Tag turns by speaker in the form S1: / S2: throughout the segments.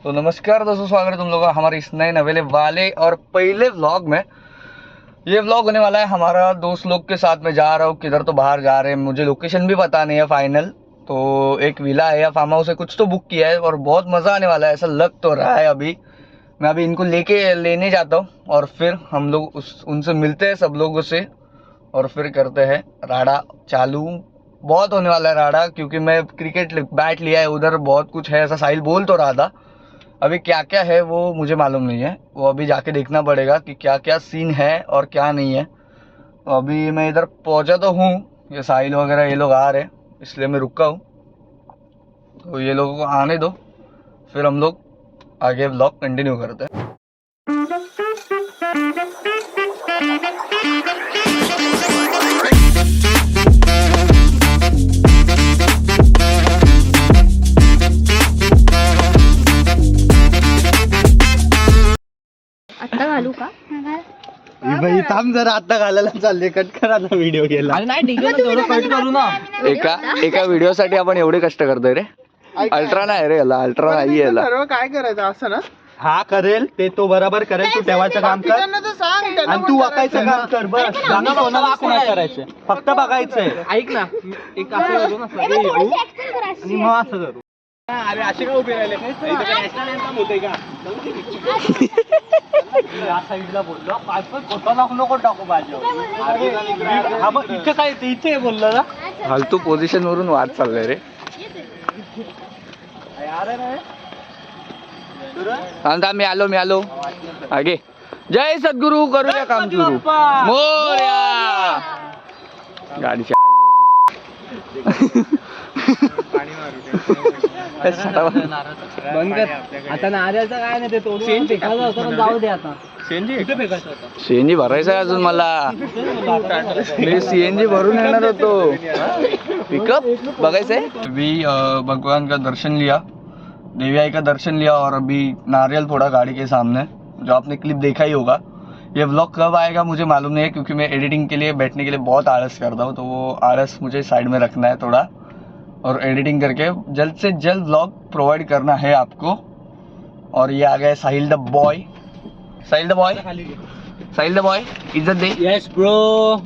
S1: तो नमस्कार दोस्तों, स्वागत है तुम लोगों का हमारे इस नए नवेले वाले और पहले व्लॉग में। ये व्लॉग होने वाला है हमारा दोस्त लोग के साथ में जा रहा हूँ किधर, तो बाहर जा रहे हैं, मुझे लोकेशन भी पता नहीं है फाइनल। तो एक विला है या फार्म हाउस है, कुछ तो बुक किया है और बहुत मज़ा आने वाला है, ऐसा लग तो रहा है। मैं अभी इनको लेने जाता हूँ और फिर हम लोग उनसे मिलते हैं सब लोगों से और फिर करते हैं राडा चालू। बहुत होने वाला है राडा, क्योंकि मैं क्रिकेट बैट लिया है, उधर बहुत कुछ है ऐसा साहिल बोल तो रहा था। अभी क्या क्या है वो मुझे मालूम नहीं है, वो अभी जाके देखना पड़ेगा कि क्या क्या सीन है और क्या नहीं है। तो अभी मैं इधर पहुंचा तो हूँ, ये साहिल वगैरह ये लोग आ रहे हैं, इसलिए मैं रुका हूँ। तो ये लोगों को आने दो, फिर हम लोग आगे व्लॉग कंटिन्यू करते हैं।
S2: आता घालू का?
S3: बाई थांब जरा, आता घालायला चालले, कट करा ना व्हिडिओ केला.
S1: अरे नाही ठीक आहे ना, तेवढं कट करू ना. एका व्हिडिओसाठी आपण एवढे कष्ट करतोय रे. अल्ट्रा नाही रे, याला अल्ट्रा नाही याला.
S3: सर्व काय करायचं असं ना, हा करेल ते तो बरोबर करेल, तू ठेवायचं काम कर आणि तू वाकायचं काम कर. बस गाणं कोणाला नाही करायचं, फक्त बघायचंय. ऐक ना, एक असं करू ना आणि मग असं करू. अरे असे का उभे राहिले, नॅशनल एंथम होते का? या साईडला बोललो, काय पण खोटा नको टाकू माझ्यावर. हा मग इथे काय इथे बोललो ना,
S1: फालतू पोझिशन वरून वाद चाललाय रे. मी आलो आगे. जय सद्गुरु, करूया काम सुरू. मोरया. गाडीची
S3: आता नारळाचं काय नाही, ते तोडून फेकायचं होतं, पण जाऊ दे आता.
S1: सीएनजी भरायचं आहे अजून मला. मी सीएनजी भरून येणार होतो, पिकअप बघायचंय. अभी भगवान का दर्शन लिया, देवी आई का दर्शन लिया और अभी नारियल फोड़ा गाड़ी के सामने, जो आपने क्लिप देखा ही होगा. ये व्लॉग कब आएगा मुझे मालूम नहीं है, क्योंकि मैं एडिटिंग के लिए बैठने के लिए बहुत आलस करता हूँ, तो वो आलस मुझे साइड में रखना है थोड़ा और एडिटिंग करके जल्द से जल्द व्लॉग प्रोवाइड करना है आपको. और ये आ गया Sahil the boy. Sahil the boy इज्जत दे.
S3: यस ब्रो,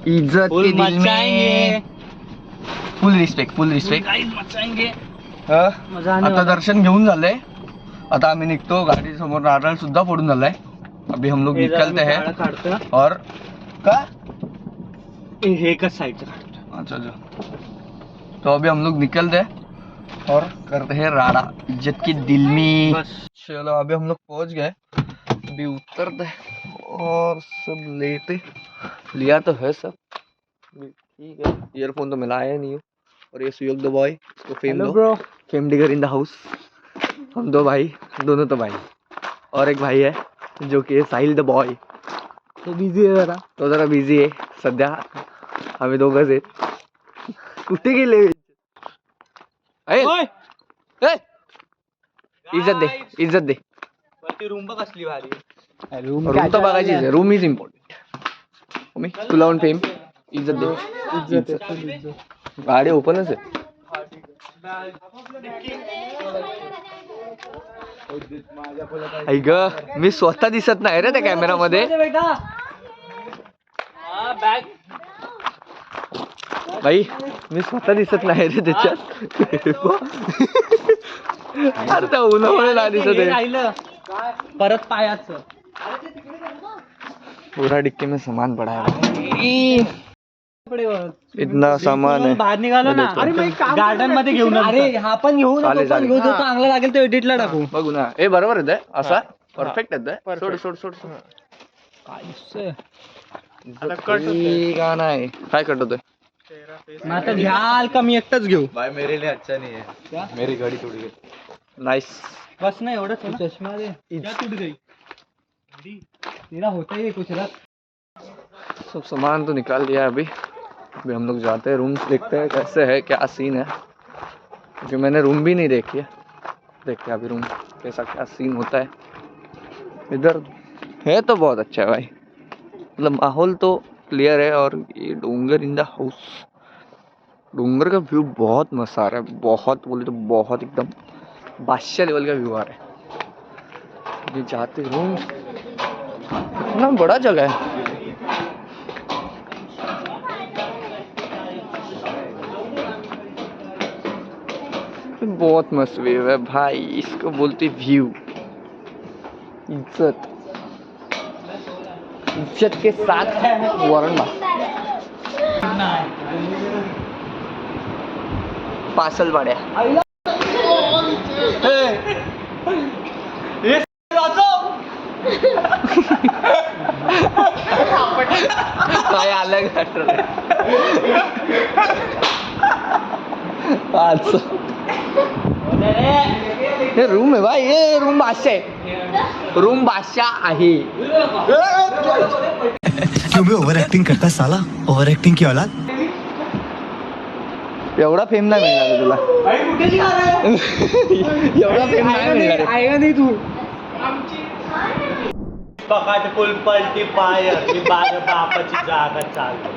S1: इज्जत के दिल में फुल रिस्पेक्ट. आता दर्शन घेऊन झालंय, आता आम्ही निघतो. गाडी समोर नारळ सुद्धा फोडून झालाय. अभी हम लोग निकलते हैं और का
S3: हे का साइड.
S1: अच्छा. तो अभी हम लोग निकलते हैं और करते हैं राडा इज्जत के दिल में. चलो अभी हम लोग पहुंच गए, अभी उतरते हैं और सब लेते लिया तो है सब ठीक है. ईयरफोन तो मिलाया नहीं हूँ. और ये सुयोग द बॉय, इसको फेम दो. Fame digger in the house. हम दो भाई, दोनों तो भाई, और एक भाई है जो कि साहिल द बॉय.
S3: तो बिझी आहे
S1: जरा बिझी आहे सध्या. आम्ही दोघंच आहेत. कुठे गेले? इज्जत दे.
S3: रूम बघ कसली भारी.
S1: रूम तर बघायचीच आहे, रूम इज इम्पॉर्टंट. तुला ऑन फेम इज्जत दे. गाडी ओपनच आहे. आई ग, मी स्वतः दिसत नाही रे त्या कॅमेरामध्ये. भाई मी स्वतः दिसत नाही रे त्याच्यात. अरे त्या उन्हामुळे नाही दिसत आहे.
S3: परत पायाचं
S1: पूरा डिक्की में सामान पड़ा है. इतना सामान है.
S3: बाहेर निघालो ना, अरे गार्डन मध्ये घेऊन. अरे हा पण घेऊन चांगला लागेल तो एडिटला टाकू.
S1: बघू ना. हे बरोबर येत आहे, असा परफेक्ट येत आहे. सोड गाणं आहे. काय कट होतोय?
S3: आता घ्याल का मी एकटाच घेऊ?
S1: भाई मेरे लिए अच्छा नहीं है, मेरी गाड़ी टूट गई. नाइस.
S3: बस ना एवढंच. चष्मा दे. टूट गई तेरा होता ही कुछ रख.
S1: सब सामान तो निकाल दिया अभी हम लोग जाते हैं रूम, देखते हैं कैसे है, क्या सीन है, क्योंकि मैंने रूम भी नहीं देखी है. देखते हैं अभी रूम कैसा क्या सीन होता है. इधर है तो बहुत अच्छा है भाई, मतलब माहौल तो क्लियर है. और ये डोंगर इन द हाउस, डोंगर का व्यू बहुत मस्त आ रहा है. बहुत बोले तो बहुत एकदम बादशाह लेवल का व्यू आ रहा है. ये जाते रूम इतना बड़ा जगह है। बहुत मस्त व्यू है भाई, इसको बोलते व्यू। इज्जत इज्जत के साथ वरण पार्सल पड़े काय अलग हे रूम आहे भाई, ये रूम बादशाह आहे, रूम बादशाह आहे।
S2: क्यों भी ओवर एक्टिंग करता है साला, ओवर एक्टिंग की औलाद।
S1: एवढा फेम नाही मिळणार रे तुला, एवढा फेम नाही मिळणार आहे नाही तू।
S3: पकाट फुल पलटी पाय बार बापाची जागा चालू।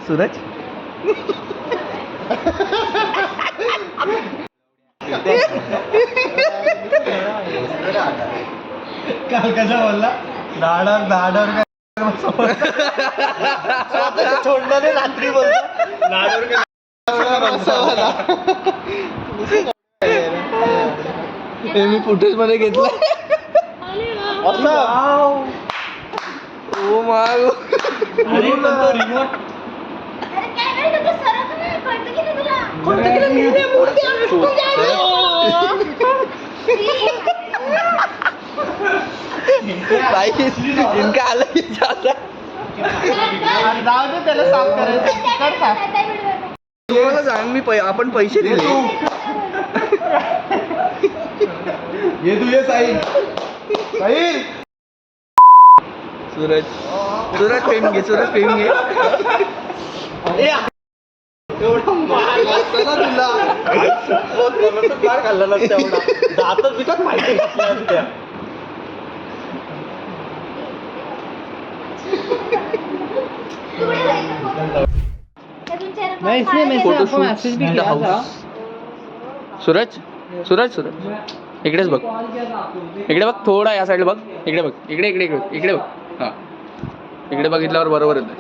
S1: सूरज
S3: काल कसा बोलला, दाडावर दाडावर सोडलं नाही, रात्री बोलतो दाडावर
S1: हे मी फुटेज मध्ये घेतलं। ओ माय
S3: रिमोट
S1: भाई इनका अलग ही जाता
S3: त्याला साफ करायचं।
S1: तुम्हाला सांग मी आपण पैसे दिले।
S3: ये तू ये साहिल साहिल
S1: सूरज सूरज फेम घे, सूरज फेम घे।
S3: एवढा मार तुला मार खाल्ला नसता, एवढा दातच बिकट माहिती घातल्या असत्या। सूरज सूरज सूरज इकडेच बघ, इकडे बघ, थोडा या साईडला बघ, इकडे बघ, इकडे इकडे इकडे इकडे बघ, हा इकडे बघितल्यावर बरोबर येतं।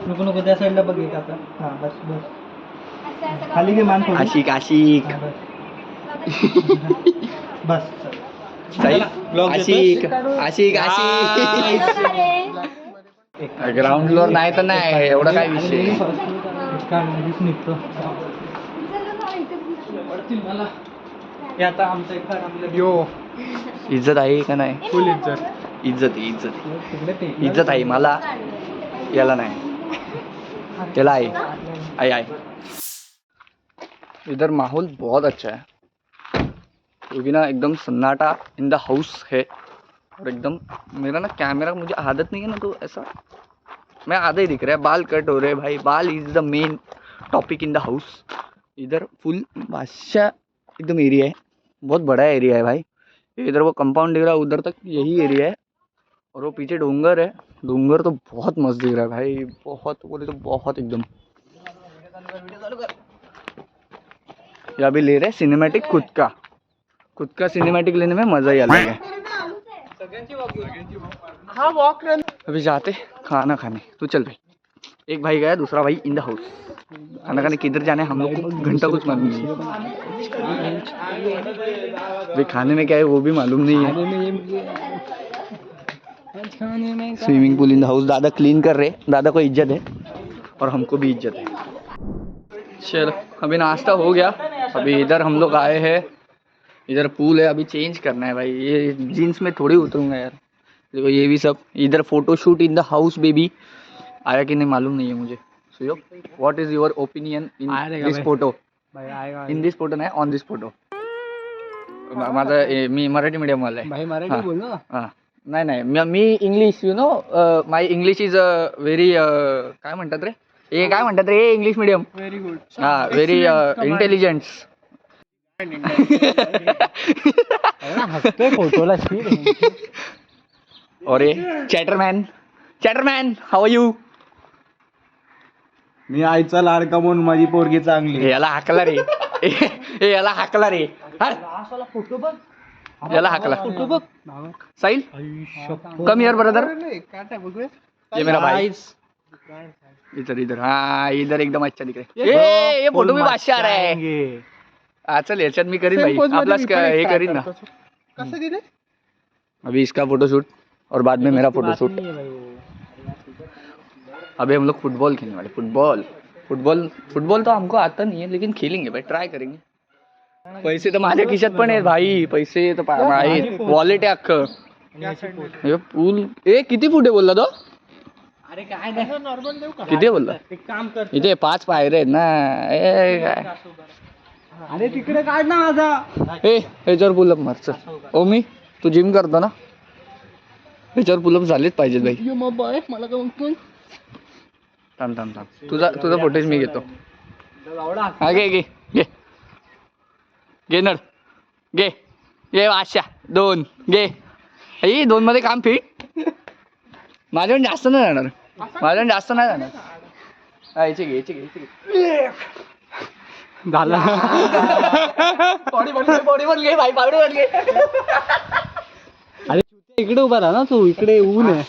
S3: नको नको त्या साईडला बघ एक आता, हा बस बस खाली घे मान थोडी।
S1: आशिक आशिक
S3: बस
S1: आशिक आशिक आशिक। ग्राउंड फ्लोअर नाही तर नाही, एवढा काय विषय।
S3: निघतो आता आमचं यो
S1: इज्जत आहे का नाही?
S3: फुल इज्जत,
S1: इज्जत इज्जत इज्जत आहे मला, याला नाही, याला आहे आई आई। इधर माहौल बहुत अच्छा है, क्योंकि ना एकदम सन्नाटा इन द हाउस है। और एकदम मेरा ना कैमरा, मुझे आदत नहीं है ना, तो ऐसा मैं आधा ही दिख रहा है, बाल कट हो रहे हैं भाई, बाल is the main topic in the house. इधर फुल बादशाह एकदम एरिया है, बहुत बड़ा एरिया है भाई। इधर वो कंपाउंड दिख रहा है, उधर तक यही एरिया है, और वो पीछे डोंगर है। डोंगर तो बहुत मस्त दिख रहा है भाई, बहुत बोले तो बहुत एकदम। ये अभी ले रहे हैं सिनेमैटिक, खुद का सिनेमैटिक लेने में मज़ा ही अलग है।
S3: हाँ वॉक रन।
S1: अभी जाते खाना खाने, तो चल भाई। एक भाई गया, दूसरा भाई इन द हाउस। खाना खाने किधर जाने हम लोग को घंटा कुछ मालूम नहीं है भाई, खाने में क्या है वो भी मालूम नहीं है। Swimming pool in the house, दादा क्लीन कर रहे, दादा को इज्जत है और हमको भी इज्जत है। चलो अभी नाश्ता हो गया, अभी इधर हम लोग आए हैं, इधर पूल है, अभी चेंज करना है भाई। ये जीन्स में थोड़ी उतरूंगा यार, देखो ये भी सब। इधर photo shoot in the house baby, आया कि नहीं मालूम नहीं है मुझे। Suyog, what is your opinion in this photo? In this photo नाही, ऑन दिस फोटो। माझा मी मराठी मीडियम वाला आहे
S3: भाई, मराठी बोल ना।
S1: हां नाही नाही, मी English, you know my English is very काय म्हणतात रे, हे काय म्हणतात रे, इंग्लिश मीडियम।
S3: Very good.
S1: हां, व्हेरी इंटेलिजंट।
S3: हसतोय फोटोला।
S1: और ये चॅटरमॅन हाऊ आर यू?
S3: मी आईचा लाडका म्हणून माझी पोरगी चांगली।
S1: याला हाकला रे, ए याला हाकला रे.
S3: फोटो बघ,
S1: याला हाकला.
S3: फोटो बघ.
S1: Sahil come here brother. ये मेरा भाई. इधर इधर. हाँ इधर एकदम अच्छा दिख रहा है. ये फोटो भी बादशाह आ रहा है. हा चल याच्यात मी करीन भाई. आपला हे करीन ना.
S3: कसं दिले?
S1: अभी इसका फोटोशूट और बाद में मेरा फोटोशूट. अभी हम लोग फुटबॉल खेलने वाले. फुटबॉल तो हमको आता नहीं है लेकिन खेलेंगे भाई. ट्राय करेंगे. पैसे तर माझ्या खिशात पण आहेत भाई. पैसे तर आहेत. वॉलेट आहे अख्खं. हे पूल किती फूट आहे बोलला तो?
S3: अरे काय नाही, नॉर्मल देऊ का?
S1: किती बोलला?
S3: एक काम कर,
S1: इथे 5 पायऱ्या आहेत ना. काय
S3: अरे तिकडे काढ ना माझा.
S1: ह्याच्यावर पुलअप मार. चल ओमी तू जिम करतो ना, ह्याच्यावर पुलअप झालेच पाहिजेत भाई.
S3: मला काय बघतोय?
S1: थांब तुझा फुटेज मी घेतो. हा घे घे घे घे नर घे आशा 2 घे. 2 मध्ये काम फिट. माझ्याकडून जास्त नाही जाणार. याचे घे.
S3: झाला.
S1: बॉडी बन घे भाई. बॉडी बन घे.
S3: अरे इकडे उभा राहा ना तू. इकडे ऊन आहे.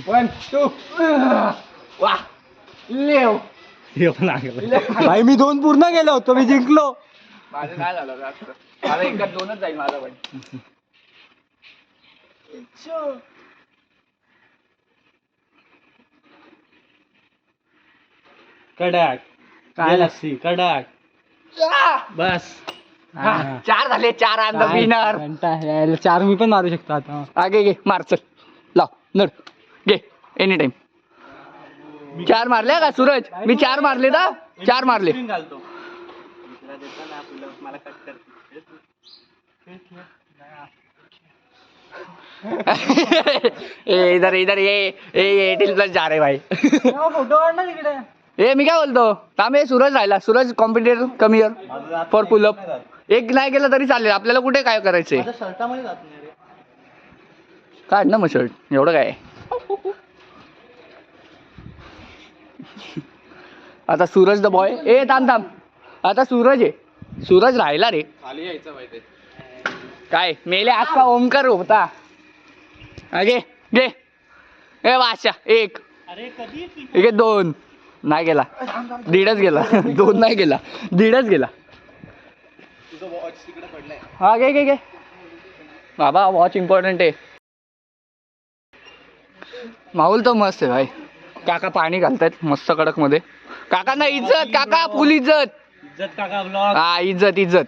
S1: 1 2 वा लेव.
S3: भाई मी 2 पूर्ण गेलो होतो. मी जिंकलो.
S1: माझं काय झालं जास्त. माझा एकात 2च जाईल माझा पण.
S3: कडक काय लस्सी कडक. बस
S1: 4 झाले. 4 अंदर विनर.
S3: 4 मी पण मारू शकतो आता.
S1: आगे घे मार. चल लाव नड घे. एनी टाइम 4 मारले का सूरज? मी 4 मारले ना. 4 मारले. इधर ये 18+ जा रहे भाई.
S3: फोटो काढ ना तिकडे.
S1: मी काय बोलतो थांब. सूरज राहिला. Suraj competitor come here for pull up. एक नाही गेलं तरी चालेल. आपल्याला कुठे काय करायचंय.
S3: शर्टामध्ये जात नाही रे.
S1: काढ ना मग शर्ट. एवढं काय. आता सूरज द बॉय. थांब आता सूरज आहे. सूरज राहिला रे. खाली यायचं माहिती काय. मेले अख्खा ओमकार होता. घे वाशा 1 एक 2 नाही गेला. 1.5 गेला. 2 नाही गेला. 1.5 गेला. हा घे बाबा. वॉच इम्पॉर्टंट आहे. माहोल तो मस्त आहे भाई. काका पाणी घालतायत मस्त कडक मध्ये. काकांना इज्जत. काका फुल इज्जत.
S3: काका ब्लॉग.
S1: हा इज्जत.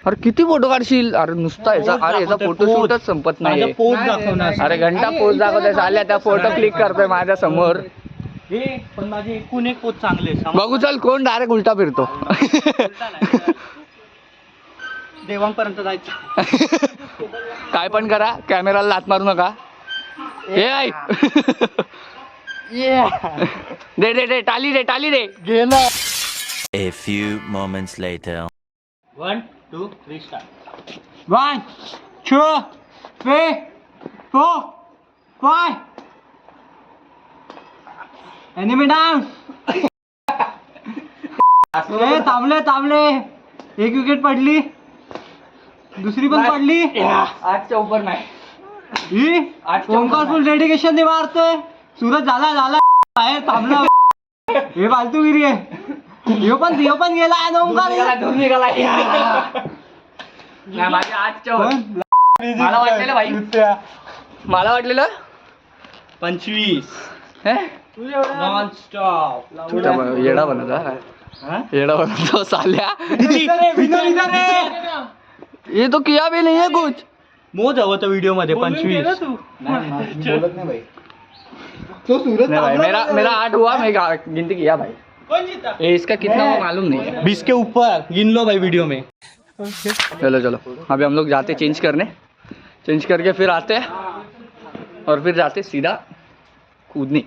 S1: अरे किती फोटो काढशील. अरे नुसता याचा. अरे याचा फोटोशूटच संपत नाही.
S3: पोज दाखवणार.
S1: अरे घंटा पोज दाखवतोय. आल्या त्या फोटो क्लिक करतोय माझ्या समोर.
S3: पण माझे एकूण एक पोज चांगले.
S1: बघू चल कोण डायरेक्ट उलटा फिरतो.
S3: देवांपर्यंत जायचं.
S1: काय पण करा कॅमेराला लात मारू नका. दे टाली दे.
S3: गेला.
S4: A few moments later.
S3: 1 2 3 start. 1 2 3 4 5. Enemy down. थांबले. एक विकेट पडली. दुसरी पण पडली.
S1: 8च्या ऊपर नाही.
S3: ओमकार फुल डेडिकेशन ने मारतोय. सूरज झाला बाहेर थांबला. हे फालतूगिरी आहे. यो पण गेला. ओमकार
S1: निघाला. माझ्या 8च्या वर. मला वाटलेलं भाई. मला वाटलेलं
S3: 25 नॉन स्टॉप.
S1: येडा बनता साल्या. ये तो किया भी नहीं है कुछ.
S3: मोज हवं तर व्हिडिओ मध्ये 25.
S1: बोलत नाही भाई. तो सूरज नहीं भाई. मेरा 8 हुआ. मैं गिनती किया भाई. ये इसका कितना हुआ मालूम नहीं.
S3: 20 के ऊपर गिन लो भाई वीडियो में.
S1: चलो अभी हम लोग जाते चेंज करने. चेंज करके फिर आते हैं और फिर जाते सीधा कूदने.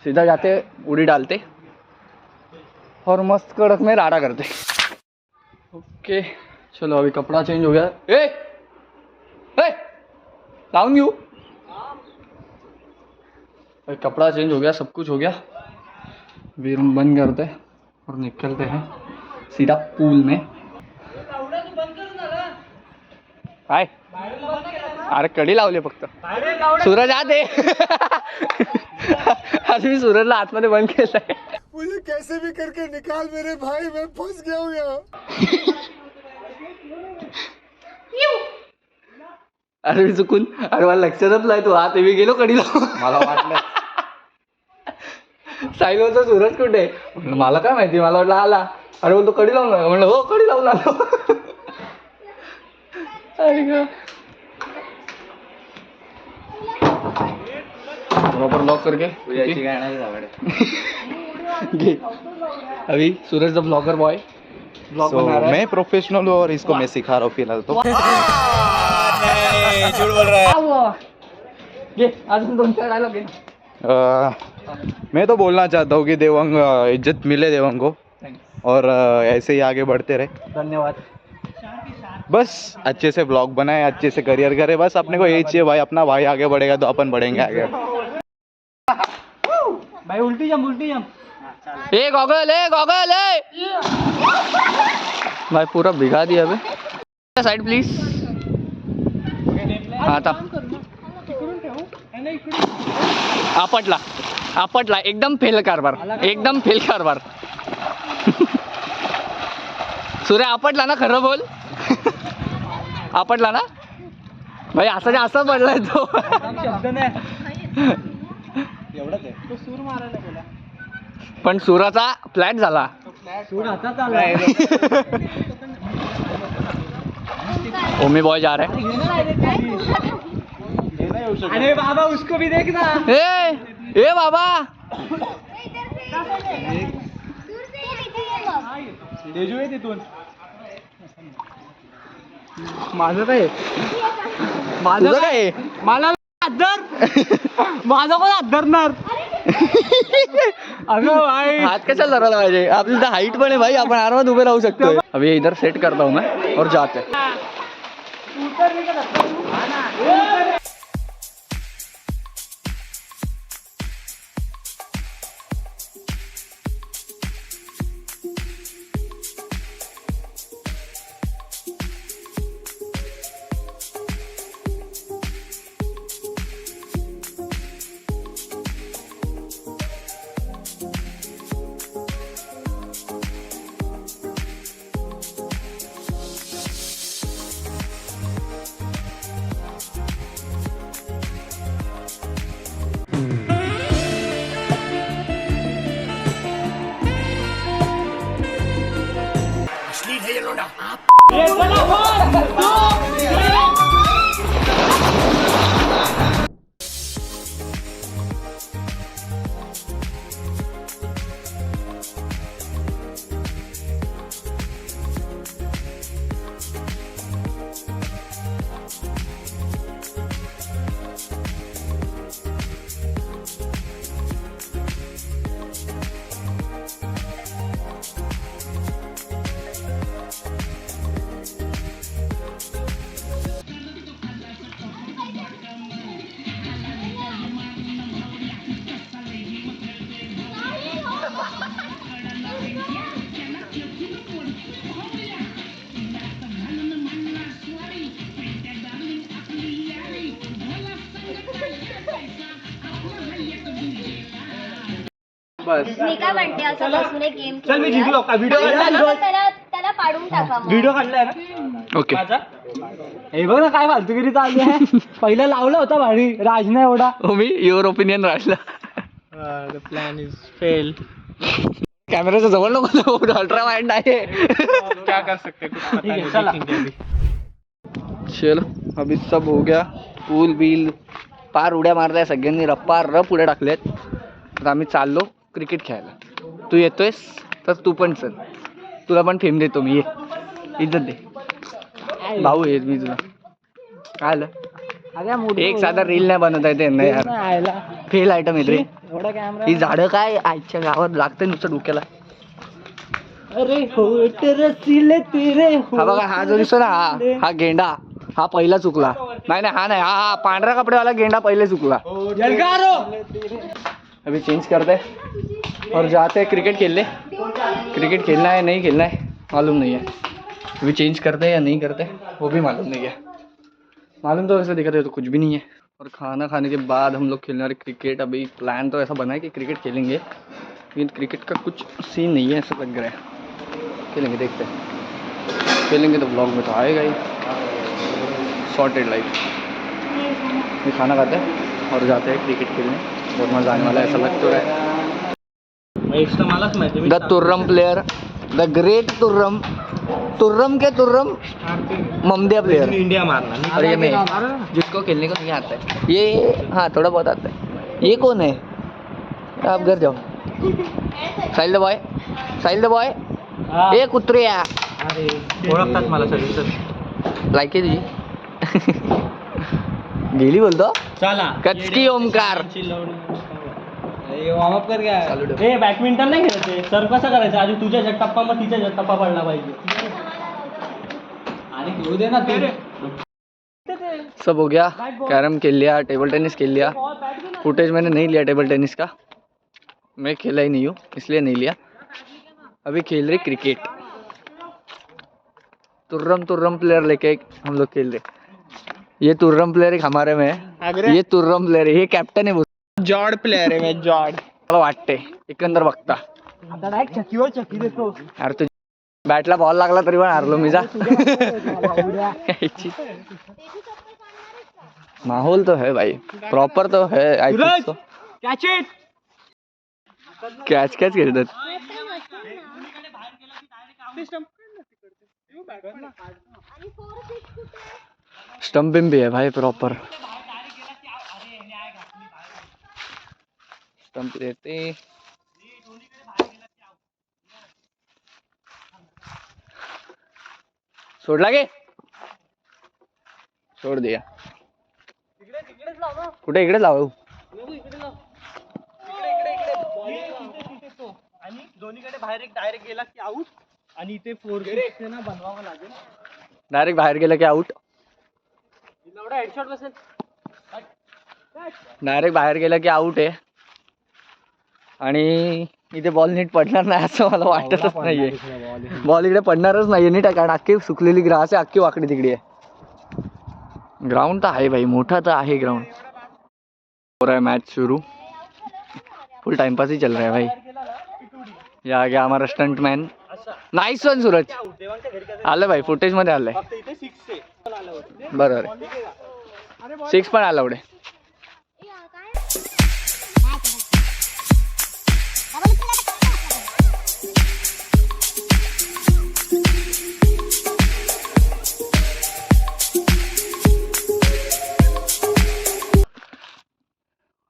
S1: सीधा जाते उड़ी डालते और मस्त कड़क में राडा करते. ओके चलो अभी कपड़ा चेंज हो गया. लाऊं घेऊ. कपड़ा चेंज हो गया. सब कुछ हो गया. अभी रूम बंद करते और निकलते हैं. सीधा पूल में काय अरे कडी लावली फक्त सूरज आते आज मी सूरजला आतमध्ये बंद केलंय
S2: मुझे कैसे भी करके निकाल मेरे भाई, मैं फंस गया हूँ यहाँ.
S1: अरे मी चुकून अरे मला लक्षातच नाही तू आत मी गेलो कडी लाव मला वाटलं साहिल बोलतो सूरज कुठे म्हणलं मला काय माहिती मला वाटलं आला अरे बोलतो कडी लावून आला. म्हणलं हो कडी लावून आलो अरे ग प्रॉपर लॉक करके घे अभी Suraj the blogger boy blog
S3: So,
S1: बना रहा है
S3: मैं प्रोफेशनल हूँ और इसको मैं सिखा रहा हूँ फिलहाल तो.
S1: घे अजून 2-4 डायलॉग घे
S3: मैं तो बोलना चाहता हूँ कि देवंग इज्जत मिले देवंग को और ऐसे ही आगे बढ़ते रहे.
S1: धन्यवाद
S3: बस अच्छे से ब्लॉग बनाए, अच्छे से करियर करे, बस अपने को यही चाहिए भाई. अपना भाई आगे बढ़ेगा तो अपन बढ़ेंगे आगे.
S1: भाई उल्टी जम ए गॉगल भाई पूरा भिगा दिया अबे साइड प्लीज आता आपटला एकदम फेल कारभार सूर्य आपटला ना खरं बोल आपटला ना भाई असं पडलाय तो पण सुराचा फ्लॅट झाला ओमी बॉय जा रहा है
S3: अरे बाबा उसको भी देखना.
S1: ए बाबा
S3: तेजू आहे तिथून.
S1: माझं काय
S3: तुझं काय
S1: मला माझं कोण धरणार अगं भाई हात कशाला धरायला पाहिजे आपली तर हाईट पण आहे भाई आपण आरामात उभे राहू शकतो अभी इधर सेट करता हूँ मैं और जाते बस
S5: मी काय म्हणते असं बसून एक गेम
S3: चल मी जिंकलो का व्हिडिओ
S5: त्याला पाडून टाका मग.
S3: व्हिडिओ काढलाय ना
S1: ओके
S6: हे बघ ना काय फालतूगिरी चालली आहे पहिला लावला होता भारी राजने एवढा
S1: मी युअर ओपिनियन राहिला
S3: द प्लॅन इज फेल.
S1: कॅमेराच्या जवळ नको अल्ट्रा वाईड नाही
S3: क्या कर सकते
S6: ठीक है चला
S1: चलो अभी सब हो गया पूल बिल पार उड्या मारल्या सगळ्यांनी रप्पा रप उड्या टाकल्यात तर आम्ही चाललो क्रिकेट खेळायला तू येतोयस तर तू पण चल तुला पण फेम देतो मी ये इज्जत दे भाऊ येत मी तुला काय आलं एक साधा रील नाही बनवता येते नाही यार फेल आयटम येत रे
S6: एवढा कॅमेरा
S1: ही झाडं काय आजच्या गावात लागते नुसतं डोक्याला
S6: अरे होठ रसीले तेरे
S1: हा बघा हा जो दिसतो ना हा गेंडा हा पहिला चुकला नाही हा नाही हा पांढऱ्या कपडेवाला गेंडा पहिले चुकला अभी चेंज करते और जाते क्रिकेट खेलने क्रिकेट खेलना है नहीं खेलना है मालूम नहीं है, अभी चेंज करते हैं या नहीं करते वो भी मालूम नहीं है। मालूम तो वैसे देखा जाए तो कुछ भी नहीं है। और खाना खाने के बाद हम लोग खेलने वाले क्रिकेट। अभी प्लान तो ऐसा बना है कि क्रिकेट खेलेंगे, लेकिन क्रिकेट का कुछ सीन नहीं है ऐसा लग रहा है। खेलेंगे, देखते हैं। खेलेंगे तो ब्लॉग में तो आएगा ही। Sorted life. ये खाना खाते हैं और जाते हैं क्रिकेट खेलने। बहुत मज़ा आने वाला है ऐसा लग तो रहा है।
S3: एक्स्ट्रा मलाच माहिती मी
S1: द तुर्रम प्लेयर, द ग्रेट तुर्रम, तुर्रम के तुर्रम ममदिया प्लेयर।
S3: इंडिया मारना
S1: और ये मैं जिसको खेलने को नहीं आता है, ये हाँ थोड़ा बहुत आता है। ये कौन है? आप घर जाओ। Sahil the boy, Sahil the boy, ए कुत्रिया
S3: ओळखतात मला सगळे सर.
S1: लाईक आहे तुझी? गेली बोलतो
S3: चला
S1: कचकी ओमकार.
S6: वॉर्मअप कर घ्या.
S1: चालू ठेव.
S3: ए बॅडमिंटन नाही खेळते सर. कसं करायचं? आधी तुझ्या जग टप्पा मग तिच्या जग टप्पा पडला पाहिजे.
S6: आणि खेळू दे ना तू.
S1: सब हो गया। कैरम खेल लिया, टेबल टेनिस खेल लिया। फुटेज मैंने नहीं लिया टेबल टेनिस का, मैं खेला ही नहीं हूँ इसलिए नहीं लिया। अभी खेल रहे क्रिकेट। तुर्रम तुर्रम प्लेयर लेके हम लोग खेल रहे। ये तुर्रम प्लेयर एक हमारे में है, ये तुर्रम प्लेयर है, ये कैप्टन है।
S3: जॉर्ड प्लेयर आहे मी जॉर्ड.
S1: मला वाटते एकंदर बघता
S6: आता डायरेक्ट चक्कीवर चक्की देतो.
S1: यार तू बॅटला बॉल लागला तरी पण हारलो मी जा. माहौल तो है भाई, प्रॉपर तो है.
S3: Catch it.
S1: कॅच कॅच खेळतात. स्टंपिंग भी है भाई प्रॉपर. स्टंप लेते सोडला गे, सोड दिया. कुठे इकडे लावू?
S3: आणि दोन्हीकडे बाहेर एक डायरेक्ट गेला की आऊट. आणि इथे 4 6 ना बनवावं लागेल.
S1: डायरेक्ट बाहेर गेलं की आउट.
S3: एवढा हेडशॉट बसेल.
S1: डायरेक्ट बाहेर गेलं की आउट आहे. आणि इथे बॉल नीट पडणार नाही असं मला वाटतच नाहीये. बॉल इकडे पडणारच नाहीये नीट, कारण अख्खी सुकलेली ग्रास आहे, अख्खी वाकडी तिकडी आहे. ग्राउंड तर आहे भाई, मोठा तर आहे ग्राउंड. हो रहा है मैच शुरू. फुल टाइम पास ही चल रहा है भाई. ये आ गया हमारा stunt man. Nice one Suraj. आलं भाई, फुटेज मध्ये आलंय.
S3: फक्त इथे 6 आहे.
S1: बरोबर 6 पण आलं एवढे.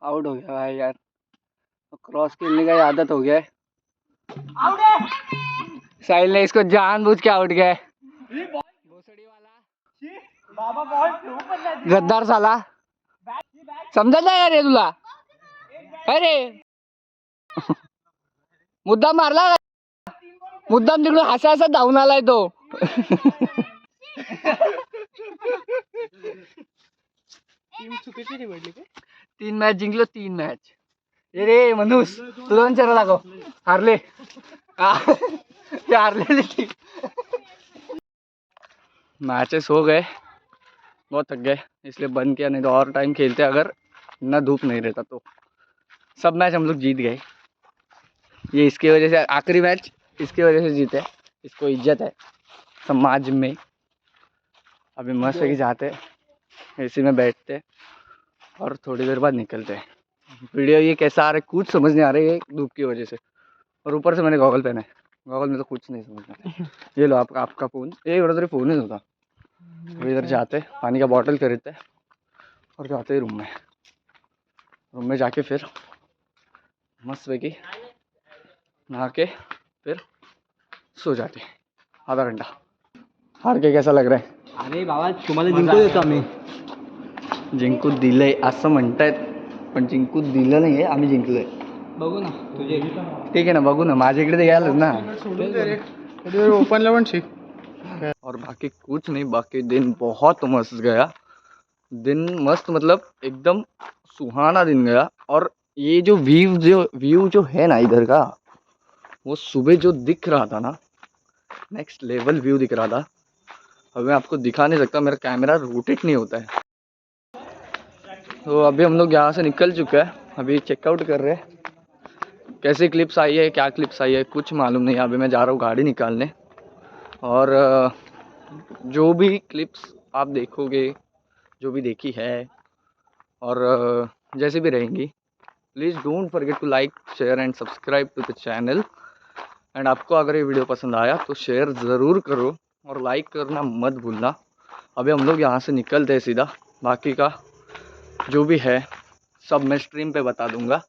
S1: आउट हो गया भाई यार. क्रॉस खेलने का आदत हो गया है. साहिल ने इसको जानबूझ के आउट गया. गद्दार साला. समजलं यार हे तुला? अरे मुद्दाम मारला, मुद्दाम तिकडून हसा हसा धावून आलाय तो.
S3: टीम चुकीची निवडली का?
S1: 3 मॅच जिंकलो, 3 मॅच. ये रे मनुष, तुला पण चेहरा दाखव. हारले. हारलेली टीम. मैचेस हो गए, बहुत थक गए इसलिए बंद किया, नहीं तो और टाइम खेलते अगर ना धूप नहीं रहता तो. सब मैच हम लोग जीत गए. ये इसकी वजह से आखिरी मैच इसकी वजह से जीते. इसको इज्जत है समाज में. अभी मस्त है कि जाते एसी में बैठते और थोड़ी देर बाद निकलते हैं. वीडियो ये कैसा आ रहा है कुछ समझ नहीं आ रहा है धूप की वजह से. और ऊपर से मैंने गॉगल पहना है, गॉगल में तो कुछ नहीं समझ में आता. ये लो आपका फ़ोन. ये बड़ा तेरे फ़ोन ही होता. अभी इधर जाते पानी का बॉटल खरीदते और जाते रूम में जाके फिर मस्त पैकी नहा के फिर सो जाते. आधा घंटा. हार के कैसा लग रहा है?
S6: अरे बाबा तुम्हाला जिंकू देतो आम्ही.
S1: जिंकू दिलंय असं म्हणतायत, पण जिंकू दिलं नाही आहे, आम्ही जिंकलोय.
S6: बघू ना तुझे.
S1: ठीक आहे ना, बघू ना. माझ्या इकडे तर यायलाच ना.
S3: ओपनला पण शिक.
S1: और बाकी कुछ नहीं. बाकी दिन बहुत मस्त गया. दिन मस्त मतलब एकदम सुहाना दिन गया. और ये जो व्यू जो है ना इधर का, वो सुबह जो दिख रहा था ना, नेक्स्ट लेवल व्यू दिख रहा था। अभी मैं आपको दिखा नहीं सकता, मेरा कैमरा रोटेट नहीं होता है। तो अभी हम लोग यहाँ से निकल चुके हैं, अभी चेकआउट कर रहे हैं। कैसी क्लिप्स आई है, क्या क्लिप्स आई है, कुछ मालूम नहीं। अभी मैं जा रहा हूँ गाड़ी निकालने, और जो भी क्लिप्स आप देखोगे, जो भी देखी है और जैसे भी रहेंगी, please don't forget to like, share and subscribe to the channel. And आपको अगर ये वीडियो पसंद आया तो शेयर ज़रूर करो और लाइक करना मत भूलना। अभी हम लोग यहाँ से निकलते हैं सीधा, बाकी का जो भी है सब मैं स्ट्रीम पे बता दूँगा।